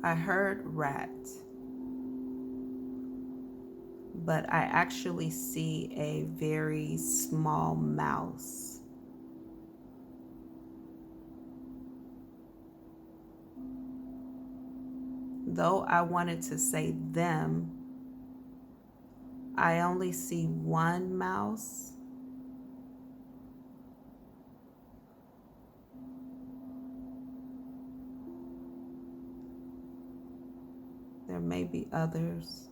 I heard rat, but I actually see a very small mouse. Though I wanted to say them, I only see one mouse. There may be others.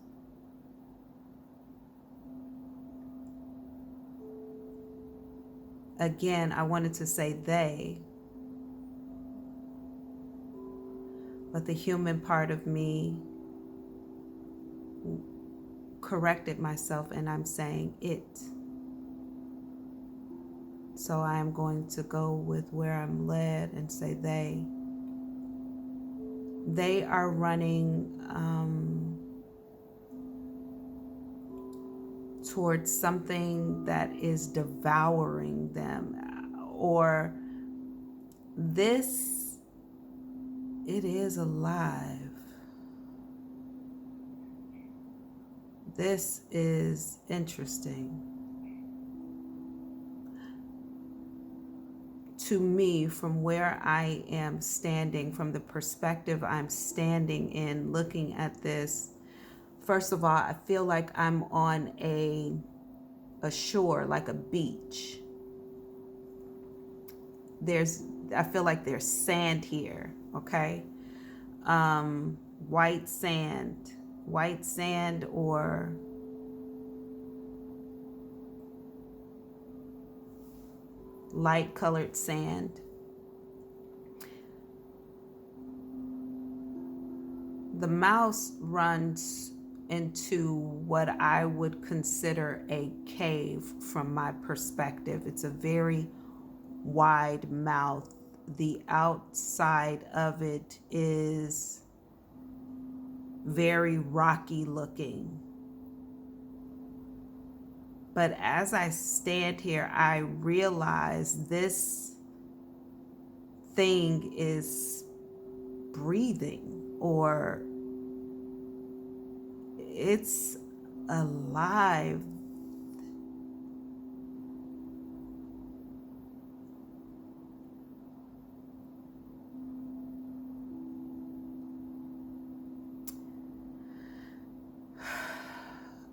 Again, I wanted to say they, but the human part of me corrected myself and I'm saying it. So I am going to go with where I'm led and say they. They are running towards something that is devouring them, or this, it is alive. This is interesting. To me, from where I am standing, from the perspective I'm standing in, looking at this, first of all, I feel like I'm on a shore, like a beach. I feel like there's sand here, okay? White sand or light colored sand. The mouse runs into what I would consider a cave from my perspective. It's a very wide mouth. The outside of it is very rocky looking. But as I stand here, I realize this thing is breathing, or it's alive.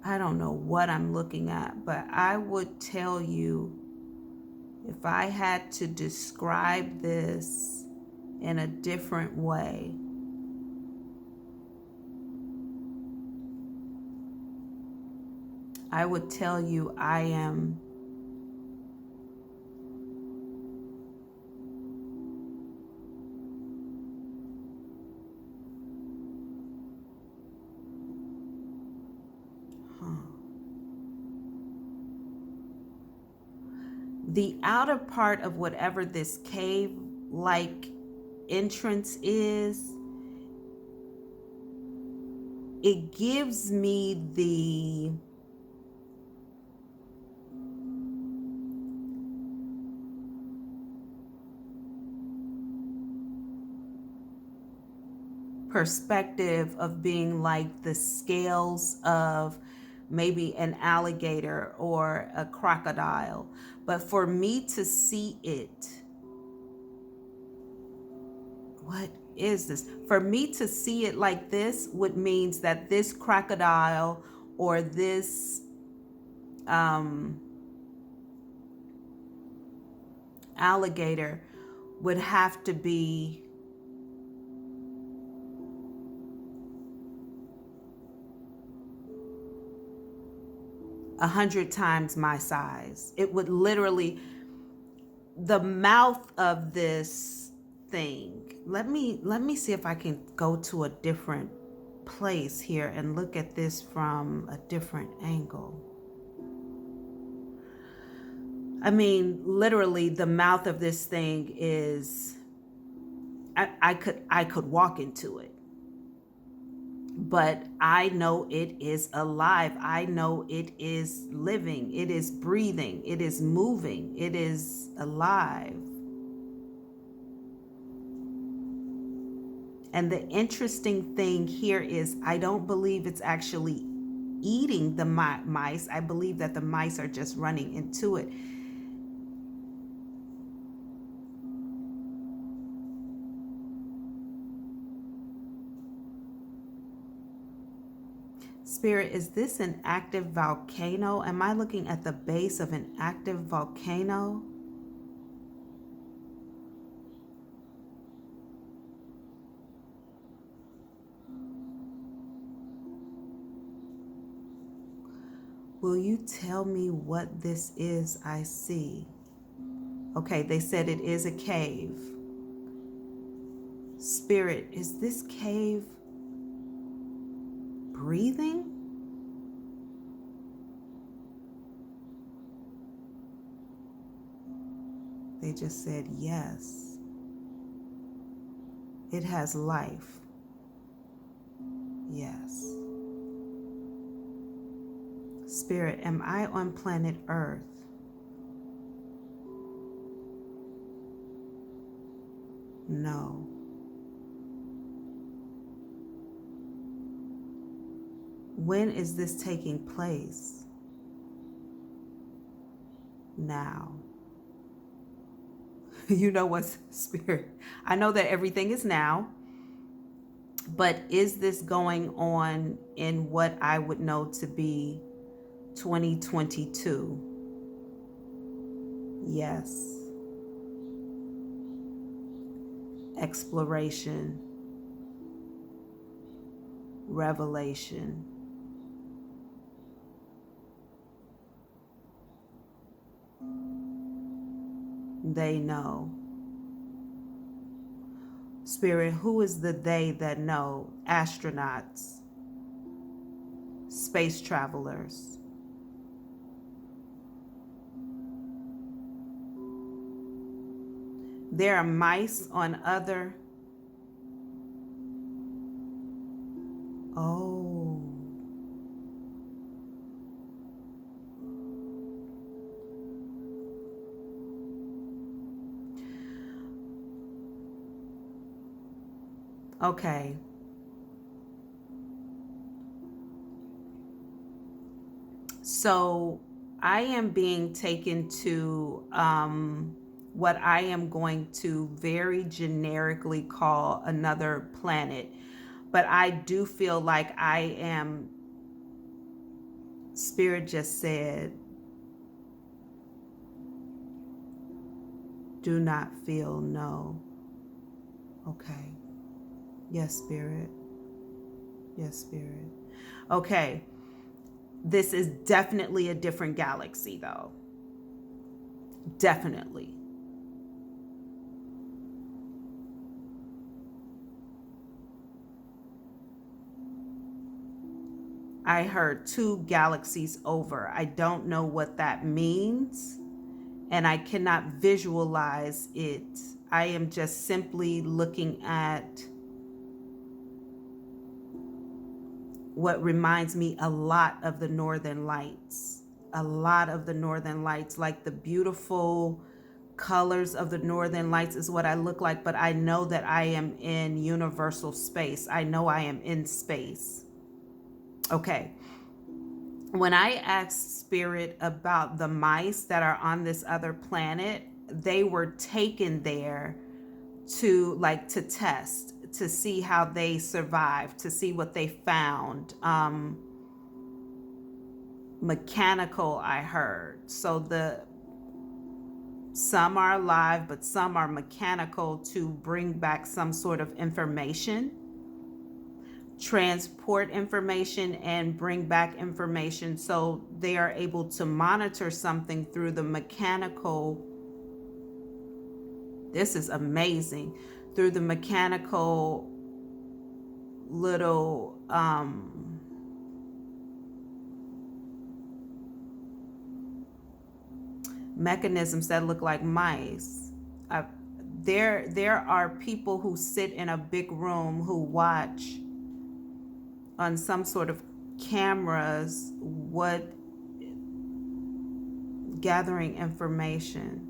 I don't know what I'm looking at, but I would tell you, if I had to describe this in a different way, I would tell you I am the outer part of whatever this cave-like entrance is. It gives me the perspective of being like the scales of maybe an alligator or a crocodile. But for me to see it, what is this? For me to see it like this would means that this crocodile or this alligator would have to be 100 times my size. It would literally, the mouth of this thing. Let me see if I can go to a different place here and look at this from a different angle. I mean, literally, the mouth of this thing is, I could walk into it. but I know it is alive. I know it is living. It is breathing. It is moving. It is alive. And the interesting thing here is I don't believe it's actually eating the mice. I believe that the mice are just running into it. Spirit, is this an active volcano? Am I looking at the base of an active volcano? Will you tell me what this is I see? Okay, they said it is a cave. Spirit, is this cave breathing? They just said yes. It has life. Yes. Spirit, am I on planet Earth? No. When is this taking place? Now. You know what, Spirit? I know that everything is now, but is this going on in what I would know to be 2022? Yes. Exploration, revelation. They know. Spirit, who is the they that know? Astronauts, space travelers. There are mice on other. Oh. Okay. So I am being taken to what I am going to very generically call another planet. But I do feel like I am, Spirit just said, do not feel no. Okay. Yes, Spirit. Yes, Spirit. Okay. This is definitely a different galaxy, though. Definitely. I heard 2 galaxies over. I don't know what that means, and I cannot visualize it. I am just simply looking at what reminds me a lot of the Northern Lights. A lot of the Northern Lights, like the beautiful colors of the Northern Lights is what I look like, but I know that I am in universal space. I know I am in space. Okay. When I asked Spirit about the mice that are on this other planet, they were taken there to test, to see how they survived, to see what they found. Mechanical, I heard. So some are alive, but some are mechanical to bring back some sort of information, transport information, and bring back information. So they are able to monitor something through the mechanical. This is amazing. Through the mechanical little mechanisms that look like mice. There are people who sit in a big room who watch on some sort of cameras, what, gathering information.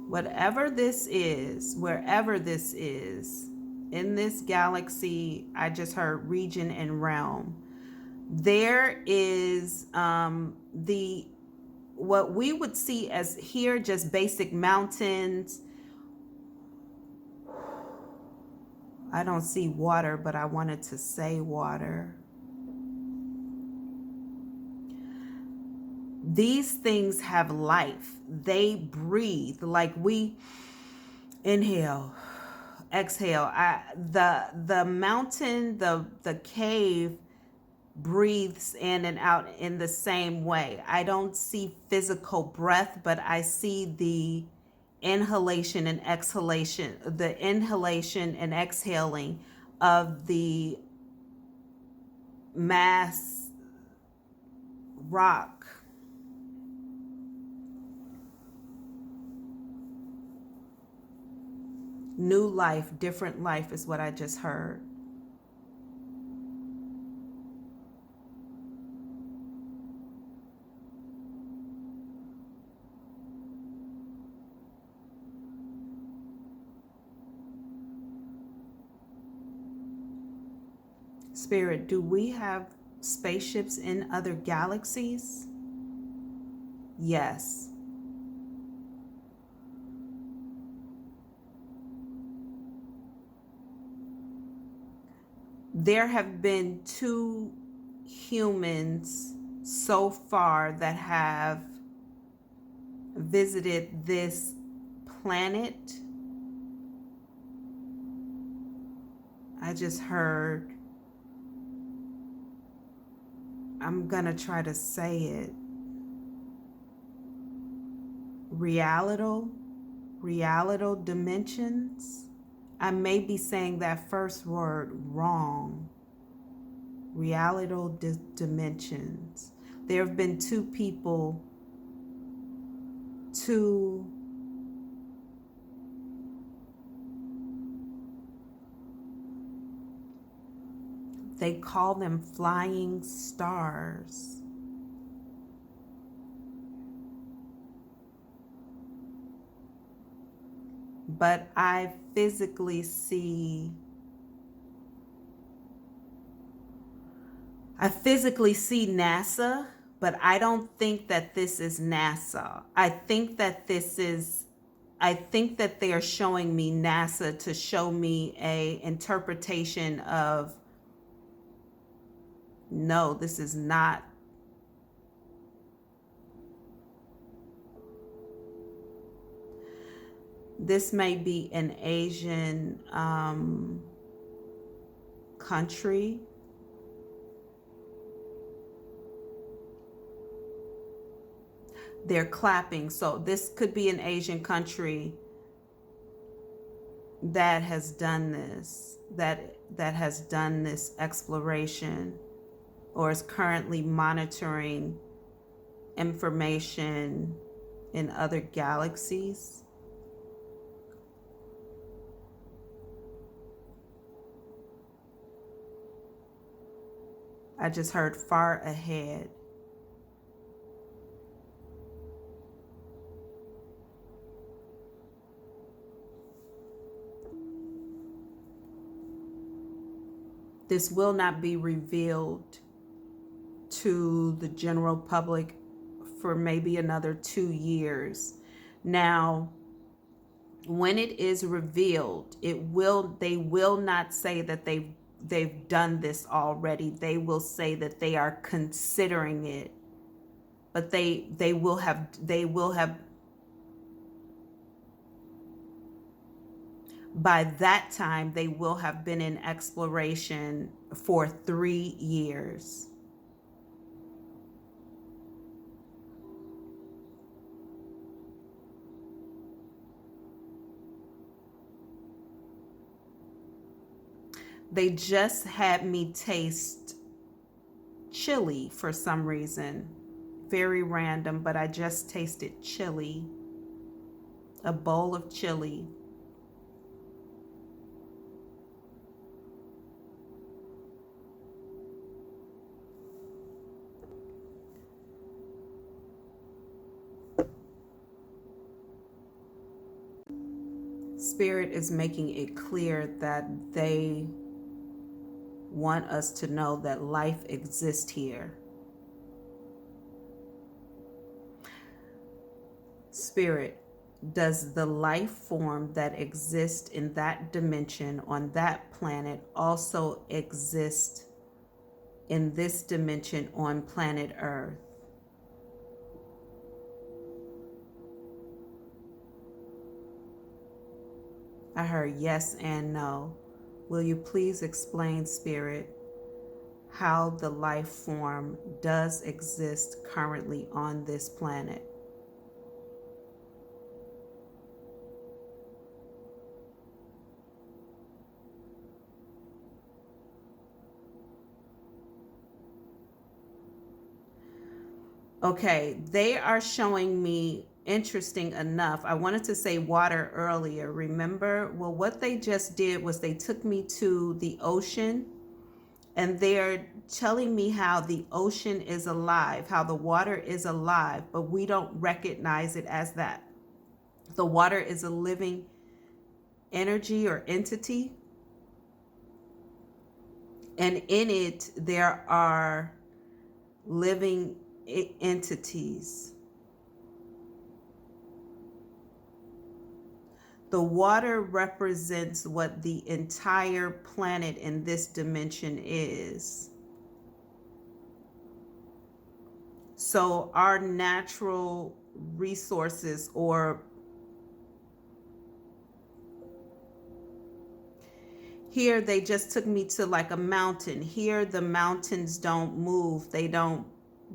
Whatever this is, wherever this is, in this galaxy, I just heard region and realm. There is the what we would see as here just basic mountains. I don't see water, but I wanted to say water. These things have life. They breathe like we inhale, exhale. The mountain, the cave breathes in and out in the same way. I don't see physical breath, but I see the inhalation and exhalation, the inhalation and exhaling of the mass rock. New life, different life is what I just heard. Spirit, do we have spaceships in other galaxies? Yes. There have been 2 humans so far that have visited this planet. I just heard, I'm gonna try to say it, realital dimensions. I may be saying that first word wrong. Realital dimensions. There have been 2 people, 2 they call them flying stars. But I physically see NASA, but I don't think that this is NASA. I think that they are showing me NASA to show me a interpretation of, no, this is not. This may be an Asian country. They're clapping. So this could be an Asian country that has done this, that has done this exploration, or is currently monitoring information in other galaxies. I just heard far ahead. This will not be revealed to the general public for maybe another 2 years. Now, when it is revealed, they will not say that they've done this already. They will say that they are considering it. But they will have by that time, they will have been in exploration for 3 years. They just had me taste chili for some reason. Very random, but I just tasted chili. A bowl of chili. Spirit is making it clear that they want us to know that life exists here. Spirit, does the life form that exists in that dimension on that planet also exist in this dimension on planet Earth? I heard yes and no. Will you please explain, Spirit, how the life form does exist currently on this planet? Okay, they are showing me, interesting enough, I wanted to say water earlier, remember? Well, what they just did was they took me to the ocean, and they're telling me how the ocean is alive, how the water is alive, but we don't recognize it as that. The water is a living energy or entity, and in it there are living entities. The water represents what the entire planet in this dimension is. So our natural resources, or here they just took me to like a mountain. Here the mountains don't move, they don't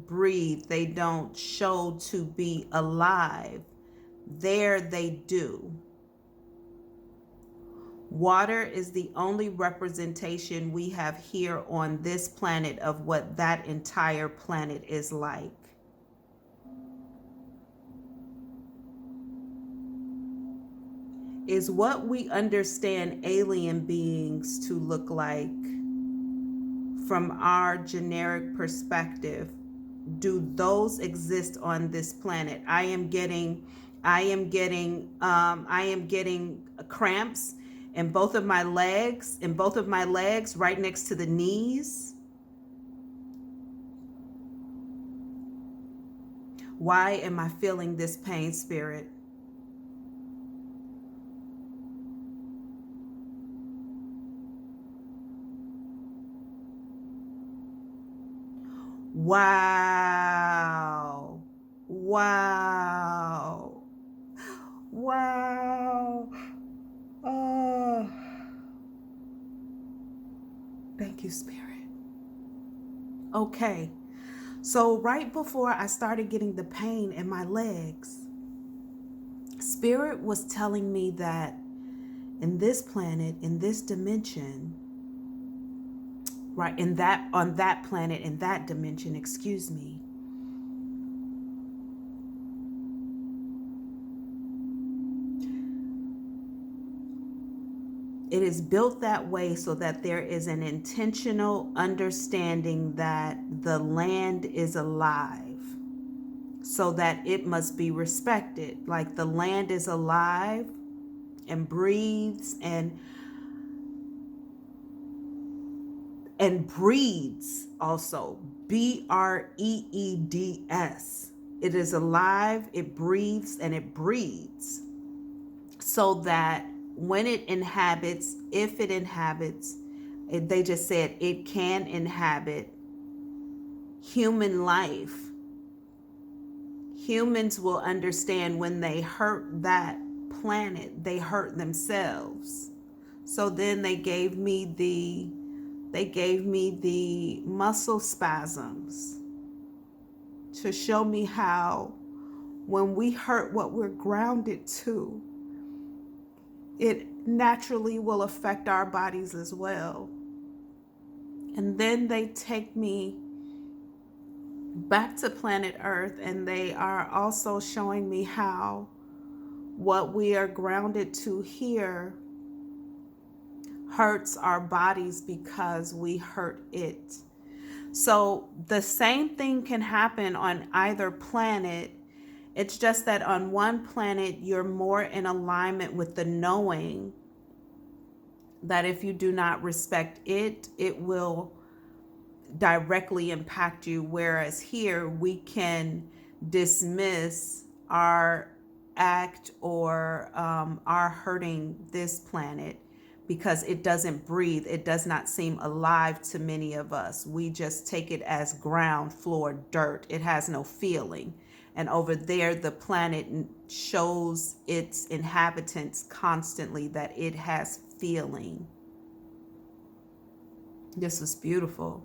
breathe, they don't show to be alive. There they do. Water is the only representation we have here on this planet of what that entire planet is like. Is what we understand alien beings to look like from our generic perspective, do those exist on this planet? I am getting cramps in both of my legs, right next to the knees. Why am I feeling this pain, Spirit? Wow. Wow. Wow. Oh. Thank you, Spirit. Okay. So right before I started getting the pain in my legs, Spirit was telling me that in this planet, in this dimension, right, on that planet, in that dimension, excuse me, it is built that way so that there is an intentional understanding that the land is alive, so that it must be respected. Like the land is alive and breathes and breeds also. BREEDS. It is alive, it breathes, and it breeds. So that when it inhabits, if it inhabits, they just said it can inhabit human life. Humans will understand when they hurt that planet, they hurt themselves. So then they gave me the muscle spasms to show me how when we hurt what we're grounded to, it naturally will affect our bodies as well. And then they take me back to planet Earth, and they are also showing me how what we are grounded to here hurts our bodies because we hurt it. So the same thing can happen on either planet, It's just that on one planet, you're more in alignment with the knowing that if you do not respect it, it will directly impact you. Whereas here, we can dismiss our act or our hurting this planet because it doesn't breathe. It does not seem alive to many of us. We just take it as ground, floor, dirt. It has no feeling. And over there, the planet shows its inhabitants constantly that it has feeling. This was beautiful.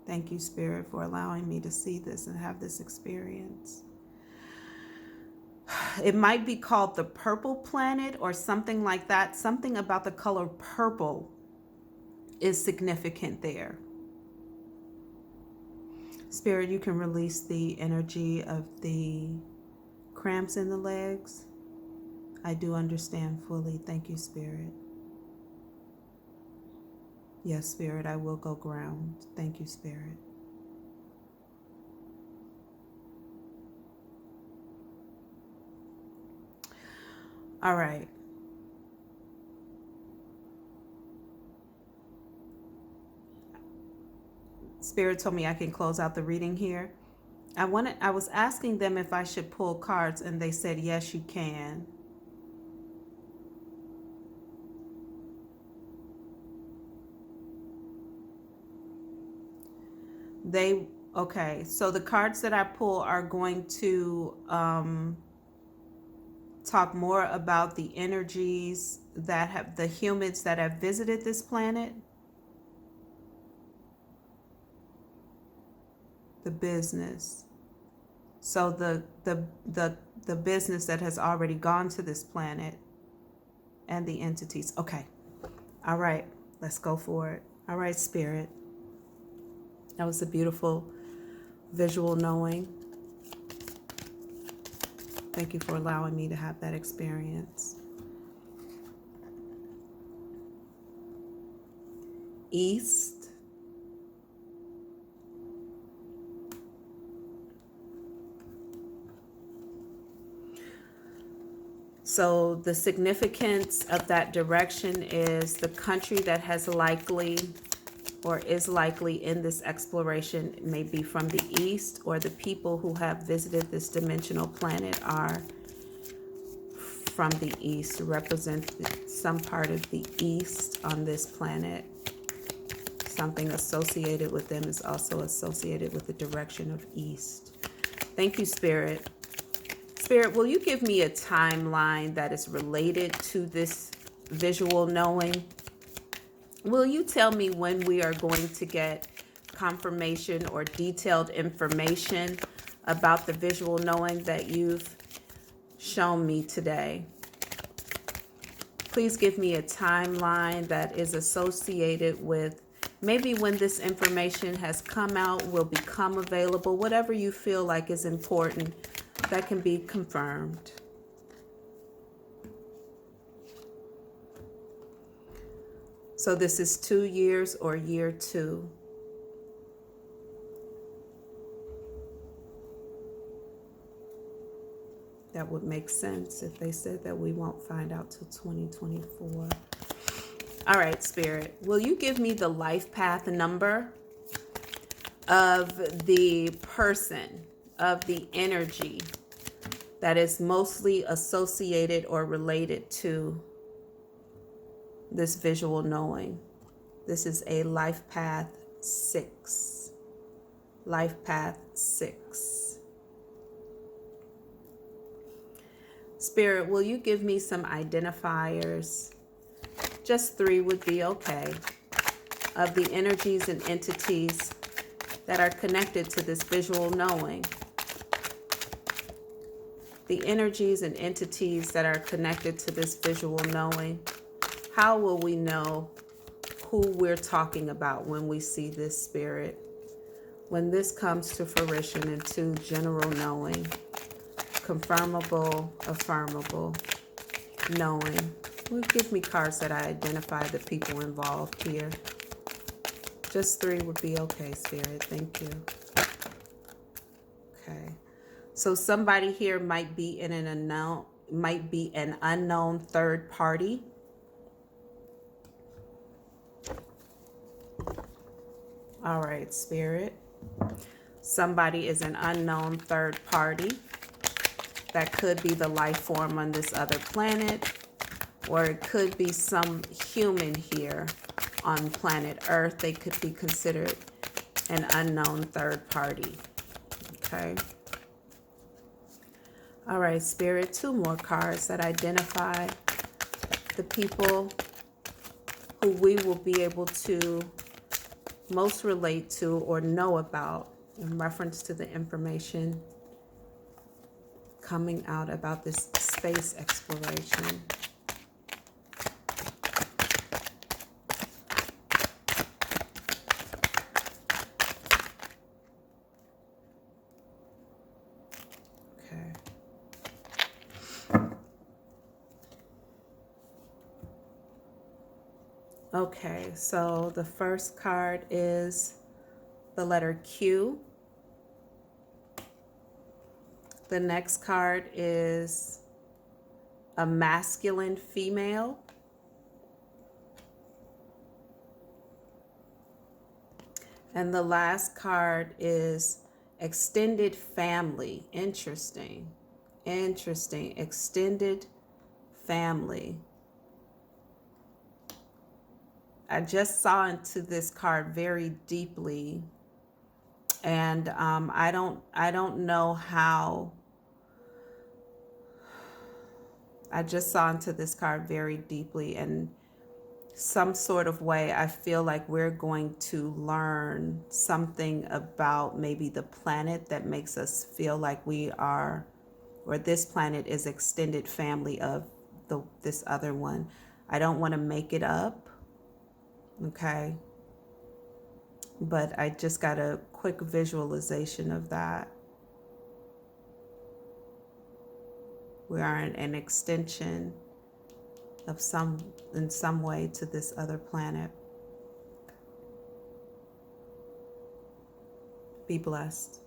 Thank you, Spirit, for allowing me to see this and have this experience. It might be called the purple planet or something like that. Something about the color purple is significant there. Spirit, you can release the energy of the cramps in the legs. I do understand fully. Thank you, Spirit. Yes, Spirit, I will go ground. Thank you, Spirit. All right. Spirit told me I can close out the reading here. I was asking them if I should pull cards, and they said, yes, you can. Okay, so the cards that I pull are going to talk more about the energies that have the humans that have visited this planet, the business. So the business that has already gone to this planet and the entities. Okay. All right. Let's go for it. All right, Spirit. That was a beautiful visual knowing. Thank you for allowing me to have that experience. East. So the significance of that direction is the country that has likely or is likely in this exploration may be from the east, or the people who have visited this dimensional planet are from the east, represent some part of the east on this planet. Something associated with them is also associated with the direction of east. Thank you, Spirit. Spirit, will you give me a timeline that is related to this visual knowing? Will you tell me when we are going to get confirmation or detailed information about the visual knowing that you've shown me today? Please give me a timeline that is associated with maybe when this information has come out, will become available, whatever you feel like is important that can be confirmed. So this is 2 years or year 2. That would make sense if they said that we won't find out till 2024. All right, Spirit, will you give me the life path number of the person, of the energy that is mostly associated or related to this visual knowing? This is a life path 6. Life path 6. Spirit, will you give me some identifiers? Just 3 would be okay. Of the energies and entities that are connected to this visual knowing. The energies and entities that are connected to this visual knowing. How will we know who we're talking about when we see this, Spirit? When this comes to fruition into general knowing, confirmable, affirmable, knowing. Will give me cards that I identify the people involved here. Just 3 would be okay, Spirit. Thank you. Okay. So somebody here might be in an unknown third party. All right, Spirit. Somebody is an unknown third party. That could be the life form on this other planet, or it could be some human here on planet Earth. They could be considered an unknown third party. Okay. All right, Spirit, 2 more cards that identify the people who we will be able to most relate to or know about in reference to the information coming out about this space exploration. Okay. Okay, so the first card is the letter Q. The next card is a masculine female. And the last card is extended family. Interesting. Interesting. Extended family. I just saw into this card very deeply, and I don't know how. I just saw into this card very deeply, and some sort of way I feel like we're going to learn something about maybe the planet that makes us feel like we are, or this planet is extended family of this other one. I don't want to make it up, okay? But I just got a quick visualization of that. We are an extension of in some way to this other planet. Be blessed.